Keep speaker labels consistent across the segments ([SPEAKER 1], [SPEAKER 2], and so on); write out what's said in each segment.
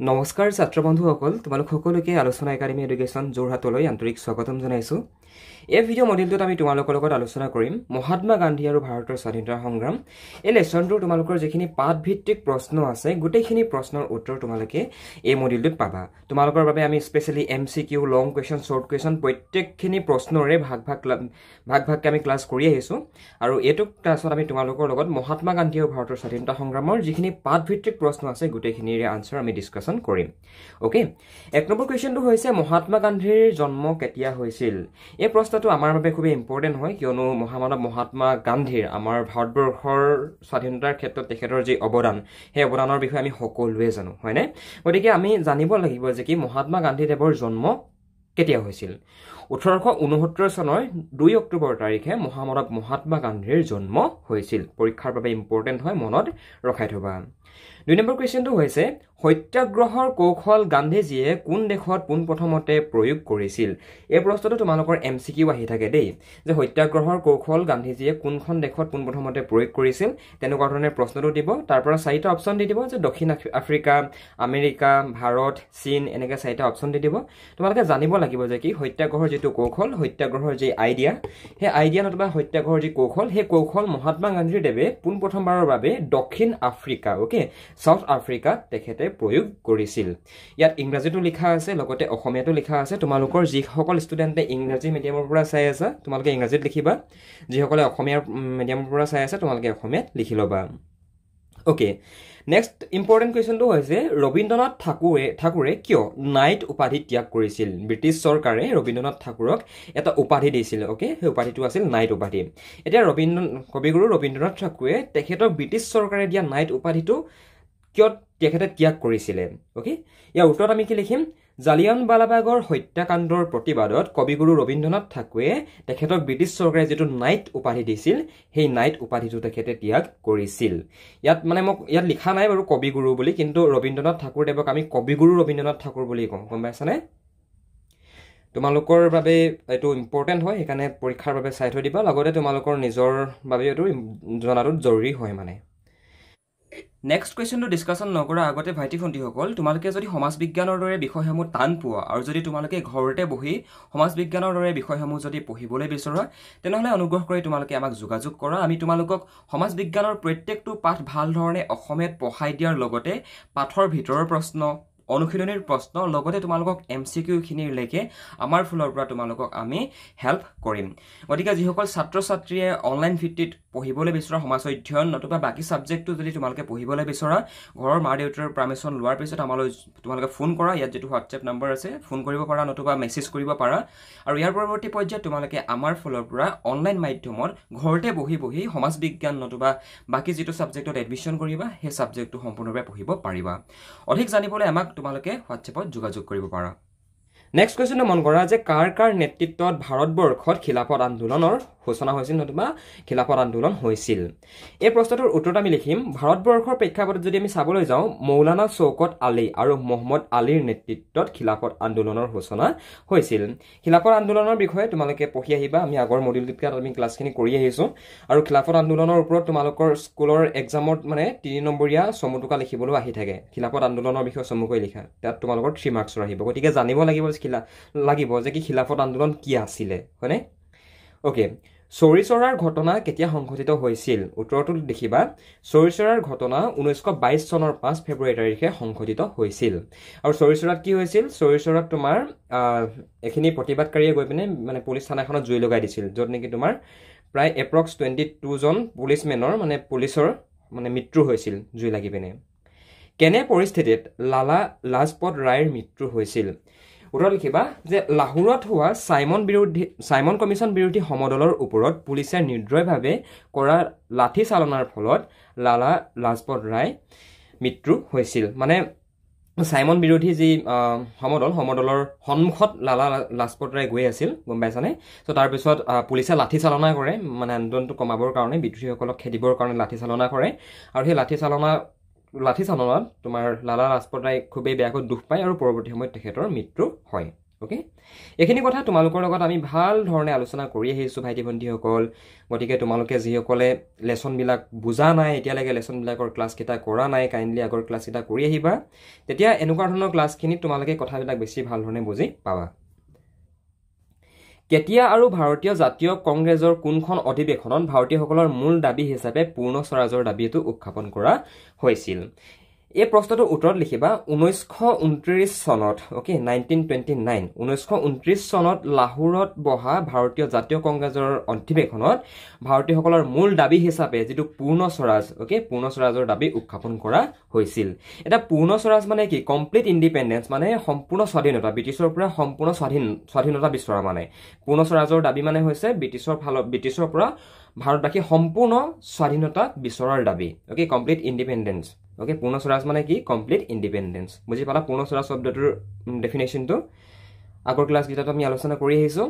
[SPEAKER 1] নমস্কাৰ ছাত্ৰ বন্ধুসকল তোমালোক সকলোকে আলোচনা একাডেমী এডুকেশ্যন যোৰহাটলৈ আন্তৰিক স্বাগতম জনাইছো। এই ভিডিঅ' মডেলটোত আমি তোমালোকৰ লগত আলোচনা কৰিম মহাত্মা গান্ধী আৰু ভাৰতৰ স্বাধীনতা সংগ্ৰাম। এই লেছনটোৰ তোমালোকৰ যিখিনি পাঠ ভিত্তিক প্ৰশ্ন আছে গোটেইখিনি প্ৰশ্নৰ উত্তৰ তোমালোকে এই মডেলটোত পাবা। তোমালোকৰ বাবে আমি স্পেচিয়েলি MCQ, লং কুৱেশ্যন, শ্বৰ্ট কুৱেশ্যন প্ৰত্যেকখিনি প্ৰশ্নৰে ভাগ ভাগকৈ আমি ক্লাছ কৰি আহিছোঁ। আৰু এইটো ক্লাছত আমি তোমালোকৰ লগত মহাত্মা গান্ধী আৰু ভাৰতৰ স্বাধীনতা সংগ্ৰামৰ যিখিনি পাঠ ভিত্তিক প্ৰশ্ন আছে গোটেইখিনিৰে আনচাৰ আমি ডিছকাশ্যন কৰিম। অ'কে, 1 নম্বৰ কুৱেশ্যনটো হৈছে মহাত্মা গান্ধীৰ জন্ম কেতিয়া হৈছিল? এই প্ৰশ্নটো আমাৰ বাবে খুবেই ইম্পৰ্টেণ্ট হয়, কিয়নো মহামানৱ মহাত্মা গান্ধীৰ আমাৰ ভাৰতবৰ্ষৰ স্বাধীনতাৰ ক্ষেত্ৰত তেখেতৰ যি অৱদান, সেই অৱদানৰ বিষয়ে আমি সকলোৱে জানো, হয়নে? গতিকে আমি জানিব লাগিব যে কি মহাত্মা গান্ধীদেৱৰ জন্ম কেতিয়া হৈছিল। 1869 চনৰ 2 অক্টোবৰ তাৰিখে মহামানৱ মহাত্মা গান্ধীৰ জন্ম হৈছিল। পৰীক্ষাৰ বাবে ইম্পৰ্টেণ্ট হয়, মনত ৰখাই থবা। 2 নম্বৰ কুৱেশ্যনটো হৈছে সত্যাগ্ৰহৰ কৌশল গান্ধীজীয়ে কোন দেশত পোনপ্ৰথমতে প্ৰয়োগ কৰিছিল? এই প্ৰশ্নটো তোমালোকৰ MCQ আহি থাকে দেই, যে সত্যাগ্ৰহৰ কৌশল গান্ধীজীয়ে কোনখন দেশত পোনপ্ৰথমতে প্ৰয়োগ কৰিছিল, তেনেকুৱা ধৰণে প্ৰশ্নটো দিব। তাৰ পৰা 4টা অপশ্যন দি দিব, যে দক্ষিণ আফ্ৰিকা, আমেৰিকা, ভাৰত, চীন, এনেকৈ 4টা অপশ্যন দি দিব। তোমালোকে জানিব লাগিব যে কি সত্যাগ্ৰহৰ যিটো কৌশল, সত্যাগ্ৰহৰ যি আইডিয়া, সেই আইডিয়া নতুবা সত্যাগ্ৰহৰ যি কৌশল, সেই কৌশল মহাত্মা গান্ধীদেৱে পোনপ্ৰথমবাৰৰ বাবে দক্ষিণ আফ্ৰিকা, অ'কে, সাউথ আফ্ৰিকাত তেখেতে প্ৰয়োগ কৰিছিল। ইয়াত ইংৰাজীতো লিখা আছে, লগতে অসমীয়াতো লিখা আছে। তোমালোকৰ যিসকল ষ্টুডেণ্টে ইংৰাজী মিডিয়ামৰ পৰা চাই আছা তোমালোকে ইংৰাজীত লিখিবা, যিসকলে অসমীয়া মিডিয়ামৰ পৰা চাই আছে তোমালোকে অসমীয়াত লিখি ল'বা। অ'কে, নেক্সট ইম্পৰ্টেণ্ট কুৱেশ্যনটো হৈছে ৰবীন্দ্ৰনাথ ঠাকুৰে কিয় নাইট উপাধি ত্যাগ কৰিছিল? ব্ৰিটিছ চৰকাৰে ৰবীন্দ্ৰনাথ ঠাকুৰক এটা উপাধি দিছিল, অ'কে, সেই উপাধিটো আছিল নাইট উপাধি। এতিয়া কবিগুৰু ৰবীন্দ্ৰনাথ ঠাকুৰে তেখেতক ব্ৰিটিছ চৰকাৰে দিয়া নাইট উপাধিটো কিয় তেখেতে ত্যাগ কৰিছিলে? অ'কে, ইয়াৰ উত্তৰত আমি কি লিখিম? জালিয়ানৱালাবাগৰ হত্যাকাণ্ডৰ প্ৰতিবাদত কবিগুৰু ৰবীন্দ্ৰনাথ ঠাকুৰে তেখেতক ব্ৰিটিছ চৰকাৰে যিটো নাইট উপাধি দিছিল, সেই নাইট উপাধিটো তেখেতে ত্যাগ কৰিছিল। ইয়াত লিখা নাই বাৰু কবিগুৰু বুলি, কিন্তু ৰবীন্দ্ৰনাথ ঠাকুৰদেৱক আমি কবিগুৰু ৰবীন্দ্ৰনাথ ঠাকুৰ বুলি কওঁ, গম পাইছানে? তোমালোকৰ বাবে এইটো ইম্পৰ্টেণ্ট হয়, সেইকাৰণে পৰীক্ষাৰ বাবে চাই থৈ দিবা। লগতে তোমালোকৰ নিজৰ বাবে এইটো জনাটো জৰুৰী হয় মানে। নেক্সট কুৱেশ্যনটো ডিছকাশ্যন নকৰাৰ আগতে ভাইটি ভণ্টিসকল, তোমালোকে যদি সমাজ বিজ্ঞানৰ দৰে বিষয়সমূহ টান পোৱা আৰু যদি তোমালোকে ঘৰতে বহি সমাজ বিজ্ঞানৰ দৰে বিষয়সমূহ যদি পঢ়িবলৈ বিচৰা, তেনেহ'লে অনুগ্ৰহ কৰি তোমালোকে আমাক যোগাযোগ কৰা। আমি তোমালোকক সমাজ বিজ্ঞানৰ প্ৰত্যেকটো পাঠ ভাল ধৰণে অসমীয়াত পঢ়াই দিয়াৰ লগতে পাঠৰ ভিতৰৰ প্ৰশ্ন, অনুশীলনীৰ প্ৰশ্ন, লগতে তোমালোকক MCQখিনিলৈকে আমাৰ ফালৰ পৰা তোমালোকক আমি হেল্প কৰিম। গতিকে যিসকল ছাত্ৰ ছাত্ৰীয়ে অনলাইন ভিত্তিত পঢ়িবলৈ বিচৰা সমাজ অধ্যয়ন নতুবা বাকী ছাবজেক্টটো যদি তোমালোকে পঢ়িবলৈ বিচৰা, ঘৰৰ মা দেউতাৰ পাৰ্মিশ্যন লোৱাৰ পিছত তোমালোকে ফোন কৰা। ইয়াত যিটো হোৱাটছএপ নম্বৰ আছে ফোন কৰিব পাৰা নতুবা মেছেজ কৰিব পাৰা। আৰু ইয়াৰ পৰৱৰ্তী পৰ্যায়ত তোমালোকে আমাৰ ফালৰ পৰা অনলাইন মাধ্যমত ঘৰতে বহি সমাজ বিজ্ঞান নতুবা বাকী যিটো ছাবজেক্টত এডমিশ্যন কৰিবা, সেই ছাবজেক্টটো সম্পূৰ্ণৰূপে পঢ়িব পাৰিবা। অধিক জানিবলৈ আমাক তোমালোকে হোৱাটছএপত যোগাযোগ কৰিব পাৰা। নেক্সট কুৱেশ্যনটো মন কৰা যে কাৰ নেতৃত্বত ভাৰতবৰ্ষত খিলাফত আন্দোলনৰ সূচনা হৈছিল নতুবা খিলাফত আন্দোলন হৈছিল? এই প্ৰশ্নটোৰ উত্তৰত আমি লিখিম ভাৰতবৰ্ষৰ প্ৰেক্ষাপটত যদি আমি চাবলৈ যাওঁ, মৌলানা চৌকত আলী আৰু মহম্মদ আলীৰ নেতৃত্বত খিলাফত আন্দোলনৰ সূচনা হৈছিল। খিলাফত আন্দোলনৰ বিষয়ে তোমালোকে পঢ়ি আহিবা, আমি আগৰ মডিউলটোত আমি ক্লাছখিনি কৰি আহিছোঁ। আৰু খিলাফত আন্দোলনৰ ওপৰত তোমালোকৰ স্কুলৰ এক্সামত 3 নম্বৰীয়া চমুটোকা লিখিবলৈ আহি থাকে। খিলাফত আন্দোলনৰ বিষয়ে চমুকৈ লিখা, তাত তোমালোকৰ 3 মাৰ্কছৰ আহিব। গতিকে জানিব লাগিব যে কি খিলাফত আন্দোলন কি আছিলে, হয়নে? অ'কে, চৌৰি চৌৰাৰ ঘটনা কেতিয়া সংঘটিত হৈছিল? উত্তৰটো দেখিবা, চৌৰি চৌৰাৰ ঘটনা 1922 চনৰ 5 ফেব্ৰুৱাৰী তাৰিখে সংঘটিত হৈছিল। আৰু চৌৰি চৌৰাত কি হৈছিল? চৌৰি চৌৰাত তোমাৰ এইখিনি প্ৰতিবাদকাৰীয়ে গৈ পিনে পুলিচ থানাখনত জুই লগাই দিছিল, য'ত নেকি তোমাৰ প্ৰায় এপ্ৰক্স 22জন পুলিচমেনৰ পুলিচৰ মৃত্যু হৈছিল জুই লাগি পিনে। কেনে পৰিস্থিতিত লালা লাজপত ৰায়ৰ মৃত্যু হৈছিল? উত্তৰ লিখিবা যে লাহোৰত হোৱা চাইমন কমিশ্যন বিৰোধী সমদলৰ ওপৰত পুলিচে নিৰ্দয়ভাৱে কৰা লাঠি চালনাৰ ফলত লালা লাজপত ৰায় মৃত্যু হৈছিল। চাইমন বিৰোধী যি সমদলৰ সন্মুখত লালা লাজপত ৰায় গৈ আছিল, গম পাইছানে? ত' তাৰপিছত পুলিচে লাঠি চালনা কৰে, আন্দোলনটো কমাবৰ কাৰণে, বিদ্ৰোহীসকলক খেদিবৰ কাৰণে লাঠি চালনা কৰে। আৰু সেই লাঠি চালনাত তোমাৰ লালা লাজপত ৰায় খুবেই বেয়াকৈ দুখ পায় আৰু পৰৱৰ্তী সময়ত তেখেতৰ মৃত্যু হয়। ওকে এইখিনি কথা তোমালোকৰ লগত আমি ভাল ধৰণে আলোচনা কৰি আহিছোঁ ভাইটি ভণ্টিসকল গতিকে তোমালোকে যিসকলে লেসনবিলাক বুজা নাই এতিয়ালৈকে লেসনবিলাকৰ ক্লাছকেইটা কৰা নাই কাইণ্ডলি আগৰ ক্লাছকেইটা কৰি আহিবা তেতিয়া এনেকুৱা ধৰণৰ ক্লাছখিনিত তোমালোকে কথাবিলাক বেছি ভাল ধৰণে বুজি পাবা কেতিয়া আৰু ভাৰতীয় জাতীয় কংগ্ৰেছৰ কোনখন অধিৱেশনত ভাৰতীয়সকলৰ মূল দাবী হিচাপে পূৰ্ণ স্বৰাজৰ দাবীটো উত্থাপন কৰা হৈছিল এই প্ৰশ্নটোৰ উত্তৰত লিখিবা 1929 চনত ওকে 1929 1929 চনত লাহোৰত বহা ভাৰতীয় জাতীয় কংগ্ৰেছৰ অধিৱেশনত ভাৰতীয়সকলৰ মূল দাবী হিচাপে যেটো পূৰ্ণ স্বৰাজ ওকে পূৰ্ণ স্বৰাজৰ দাবী উত্থাপন কৰা হৈছিল এটা পূৰ্ণ স্বৰাজ মানে কি কমপ্লিট ইন্ডিপেন্ডেন্স মানে সম্পূৰ্ণ স্বাধীনতা ব্ৰিটিছৰ পৰা সম্পূৰ্ণ স্বাধীনতা বিচৰা মানে পূৰ্ণ স্বৰাজৰ দাবী মানে হৈছে ব্ৰিটিছৰ পৰা ভাৰতবাসী সম্পূৰ্ণ স্বাধীনতা বিচৰাৰ দাবী ওকে কমপ্লিট ইন্ডিপেন্ডেন্স ওকে পূৰ্ণ স্বৰাজ মানে কি কমপ্লিট ইন্ডিপেন্ডেন্স বুজি পালা পূৰ্ণ স্বৰাজ শব্দটোৰ ডেফিনেশ্যনটো আগৰ ক্লাছ গিটাত আমি আলোচনা কৰি আহিছো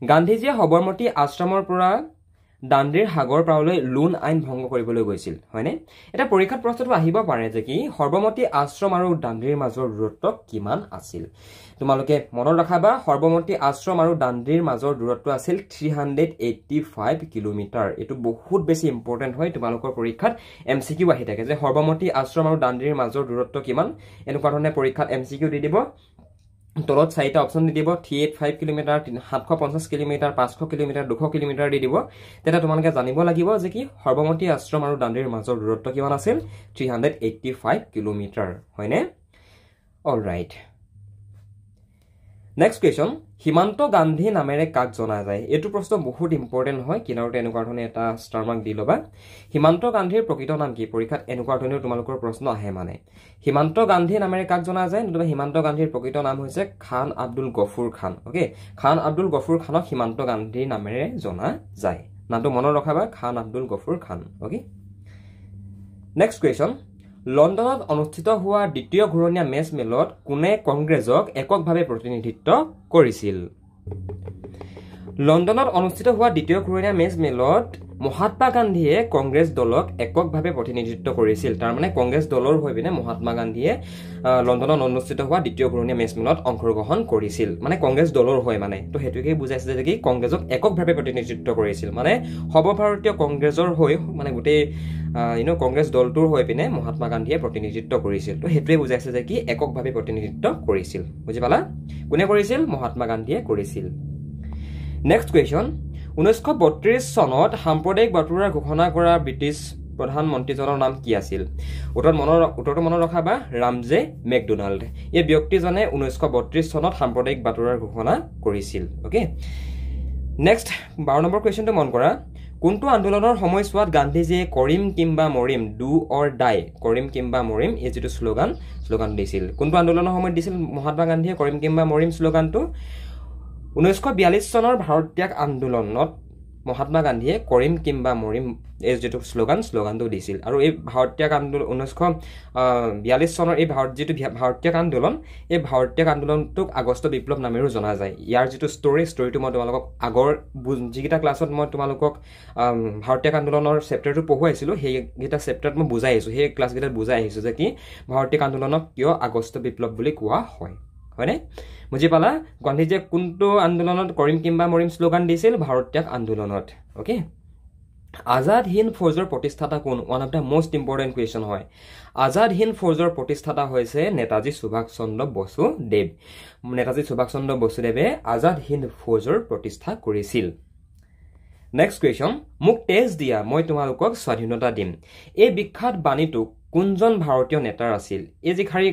[SPEAKER 1] গান্ধীজীয়ে সবৰমতী আশ্ৰমৰ পৰা দাণ্ডিৰ সাগৰ পাৰলৈ লোন আইন ভংগ কৰিবলৈ গৈছিল হয়নে এটা পৰীক্ষাত প্ৰশ্নটো আহিব পাৰে যে কি সবৰমতী আশ্ৰম আৰু দাণ্ডিৰ মাজৰ দূৰত্ব কিমান আছিল তোমালোকে মনত ৰাখিবা সবৰমতী আশ্ৰম আৰু দাণ্ডিৰ মাজৰ দূৰত্ব আছিল 385 কিলোমিটাৰ এটো বহুত বেছি ইম্পৰ্টেন্ট হয় তোমালোকৰ পৰীক্ষাত এমসিকিউ আহি থাকে যে সবৰমতী আশ্ৰম আৰু দাণ্ডিৰ মাজৰ দূৰত্ব কিমান এনেকুৱা ধৰণে পৰীক্ষাত এমসিকিউ দি দিব তলত চাৰিটা অপচন দি দিব 385 কিলোমিটাৰ 750 কিলোমিটাৰ 500 কিলোমিটাৰ 200 কিলোমিটাৰ দি দিব তেটা তোমালোকে জানিব লাগিব যে কি সবৰমতী আশ্ৰম আৰু দাণ্ডিৰ মাজৰ দূৰত্ব কিমান আছিল 385 কিলোমিটাৰ হয়নে all right next question Himanta Gandhi নামেৰে কাক জনা যায় এটো প্ৰশ্ন বহুত ইম্পৰ্টেন্ট হয় কিনাৰতে এনেকুৱা ধৰণে এটা ষ্টাৰ মাৰ্ক দি লবা হিমান্ত গান্ধীৰ প্ৰকৃত নাম কি পৰীক্ষাত এনেকুৱা ধৰণৰ তোমালোকৰ প্ৰশ্ন আহে মানে হিমান্ত গান্ধী নামেৰে কাক জনা যায় নতুবা হিমান্ত গান্ধীৰ প্ৰকৃত নাম হৈছে খান আব্দুল গফুৰ খান ওকে খান আব্দুল গফুৰ খানক হিমান্ত গান্ধী নামেৰে জনা যায় নামটো মনত ৰাখিবা খান আব্দুল গফুৰ খান ওকে নেক্সট কোৱেশ্চন লণ্ডনত অনুষ্ঠিত হোৱা দ্বিতীয় ঘূৰণীয়া মেচ মেলত কোনে কংগ্ৰেছক এককভাৱে প্ৰতিনিধিত্ব কৰিছিল লণ্ডনত অনুষ্ঠিত হোৱা দ্বিতীয় ঘূৰণীয়া মেচ মেলত মহাত্মা গান্ধীয়ে কংগ্ৰেছ দলক এককভাৱে প্ৰতিনিধিত্ব কৰিছিল তাৰ মানে কংগ্ৰেছ দলৰ হৈ পিনে মহাত্মা গান্ধীয়ে লণ্ডনত অনুষ্ঠিত হোৱা দ্বিতীয় ঘূৰণীয়া মেচ মেলত অংশগ্ৰহণ কৰিছিল মানে কংগ্ৰেছ দলৰ হৈ মানে তো হেতুকে বুজাইছে যে কি কংগ্ৰেছক এককভাৱে প্ৰতিনিধিত্ব কৰিছিল মানে সৰ্বভাৰতীয় কংগ্ৰেছৰ হৈ মানে গোটেই কংগ্ৰেছ দলটোৰ হৈ পিনে মহাত্মা গান্ধীয়ে প্ৰতিনিধিত্ব কৰিছিল তো হেতুৱে বুজাইছে যে কি এককভাৱে প্ৰতিনিধিত্ব কৰিছিল বুজি পালা কোনে কৰিছিল মহাত্মা গান্ধীয়ে কৰিছিল নেক্সট কোৱেশ্চন 1932 চনত সাম্প্ৰদায়িক বাটুৰাৰ ঘোষণা কৰা ব্ৰিটিছ প্ৰধানমন্ত্ৰীজনৰ নাম কি আছিল উত্তৰটো মনত ৰাখিবা ৰামজে মেকডোনাল্ড এই ব্যক্তিজনে 1932 চনত সাম্প্ৰদায়িক বাটুৰাৰ ঘোষণা কৰিছিল ওকে নেক্সট 12 নম্বৰ কোৱেশ্চনটো মন কৰা কোনটো আন্দোলনৰ সময়ছোৱাত গান্ধীজীয়ে কৰিম কিম্বা মৰিম ডু অৰ ডাই কৰিম কিম্বা মৰিম এই যেটো স্লোগান দিছিল কোনটো আন্দোলনৰ সময়ত দিছিল মহাত্মা গান্ধীয়ে কৰিম কিম্বা মৰিম স্লোগানটো 1942 চনৰ ভাৰত ত্যাগ আন্দোলনত মহাত্মা গান্ধীয়ে কৰিম কিম্বা মৰিম এই যেটো স্লোগানটো দিছিল আৰু এই ভাৰত ত্যাগ আন্দোলন 1942 চনৰ এই ভাৰত ত্যাগ আন্দোলন এই ভাৰত ত্যাগ আন্দোলনটোক আগষ্ট বিপ্লৱ নামেৰে জনা যায় ইয়াৰ যেটো ষ্টৰীটো মই তোমালোকক আগৰ যিকিটা ক্লাছত মই তোমালোকক ভাৰত ত্যাগ আন্দোলনৰ চেপ্টাৰটো পঢ়ুৱাইছিলো সেই গিটা চেপ্টাৰত মই বুজাই আহিছো সেই ক্লাছ গিটাত বুজাই আহিছো যে কি ভাৰত ত্যাগ আন্দোলনক কিয় আগষ্ট বিপ্লৱ বুলি কোৱা হয় হয়নে বুজি পালা গান্ধীজীয়ে কোনটো আন্দোলনত কৰিম কিম্বা মৰিম স্লোগান দিছিল ভাৰত ত্যাগ আন্দোলনত ওকে আজাদ হিন্দ ফৌজৰ প্ৰতিষ্ঠাতা কোন one of the most important question হয় আজাদ হিন্দ ফৌজৰ প্ৰতিষ্ঠাতা হৈছে নেতাজী সুভাষ চন্দ্ৰ বসুদেৱ নেতাজী সুভাষ চন্দ্ৰ বসুদেৱে আজাদ হিন্দ ফৌজৰ প্ৰতিষ্ঠা কৰিছিল নেক্সট কোৱেশ্চন মোক তেজ দিয়া মই তোমালোকক স্বাধীনতা দিম এই বিখ্যাত বাণীটো কোনজন ভাৰতীয় নেতাৰ আছিল এই যে খাৰি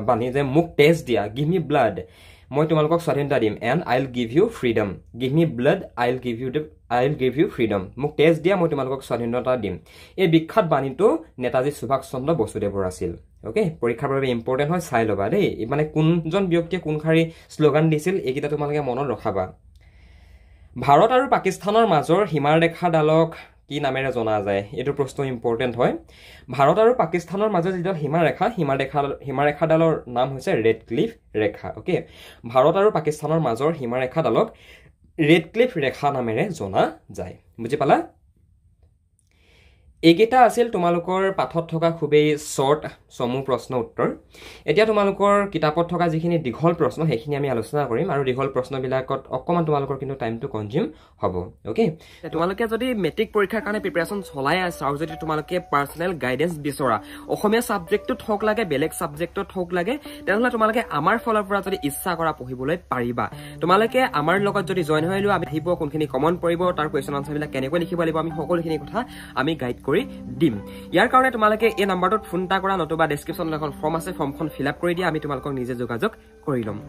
[SPEAKER 1] বাণী যে মোক তেজ দিয়া গিভ মি ব্লাড মই তোমালোকক স্বাধীনতা দিম and I will give you freedom give me blood I will give you freedom মোক তেজ দিয়া মই তোমালোকক স্বাধীনতা দিম এই বিখ্যাত বাণীটো নেতাজী সুভাষ চন্দ্ৰ বসুদেৱৰ আছিল ওকে পৰীক্ষাৰ বাবে ইম্পৰ্টেন্ট হয় চাই লবা দেই মানে কোনজন ব্যক্তিয়ে কোন খাৰি স্লোগান দিছিল এইকিটা তোমালোকে মনত ৰাখিবা ভাৰত আৰু পাকিস্তানৰ মাজৰ সীমাৰেখাডালক কি নামেৰে জনা যায় এটো প্ৰশ্ন ইম্পৰ্টেন্ট হয় ভাৰত আৰু পাকিস্তানৰ মাজৰ যিডাল সীমাৰেখাডালৰ নাম হৈছে ৰেড ক্লিফ ৰেখা ওকে ভাৰত আৰু পাকিস্তানৰ মাজৰ সীমাৰেখাডালক ৰেড ক্লিফ ৰেখা নামেৰে জনা যায় বুজি পালা এইকেইটা আছিল তোমালোকৰ পাঠত থকা খুবেই শ্বৰ্ট চমু প্ৰশ্ন উত্তৰ এতিয়া তোমালোকৰ কিতাপত থকা যিখিনি দীঘল প্ৰশ্ন সেইখিনি আমি আলোচনা কৰিম আৰু দীঘল প্ৰশ্নবিলাকত অকমান তোমালোকৰ কিন্তু টাইমটো কনজিউম হ'ব ওকে তোমালোকে যদি মেট্ৰিক পৰীক্ষাৰ কাৰণে প্ৰিপাৰেচন চলাই আছা আৰু যদি তোমালোকে পাৰ্সোনেল গাইডেন্স বিচৰা অসমীয়া সাবজেক্টত হক লাগে বেলেগ সাবজেক্টত হক লাগে তেনেহলে তোমালোকে আমাৰ ফলৰ পৰা যদি ইচ্ছা কৰা পঢ়িবলৈ পাৰিবা তোমালোকে আমাৰ লগত যদি জয়েন হৈ লোৱা আমি আহিব কোনখিনি কমন পৰিব তাৰ কোৱেশ্চন আনসাৰবিলাক কেনেকৈ লিখিব লাগিব আমি সকলোখিনি কথা আমি গাইড কৰি দিম ইয়াৰ কাৰণে তোমালোকে এই নাম্বাৰটোত ফোন এটা কৰা নতুবা ডেসক্ৰিপচনত এখন ফৰ্ম আছে ফৰ্মখন ফিল আপ কৰি দিয়া আমি তোমালোকক নিজে যোগাযোগ কৰি লম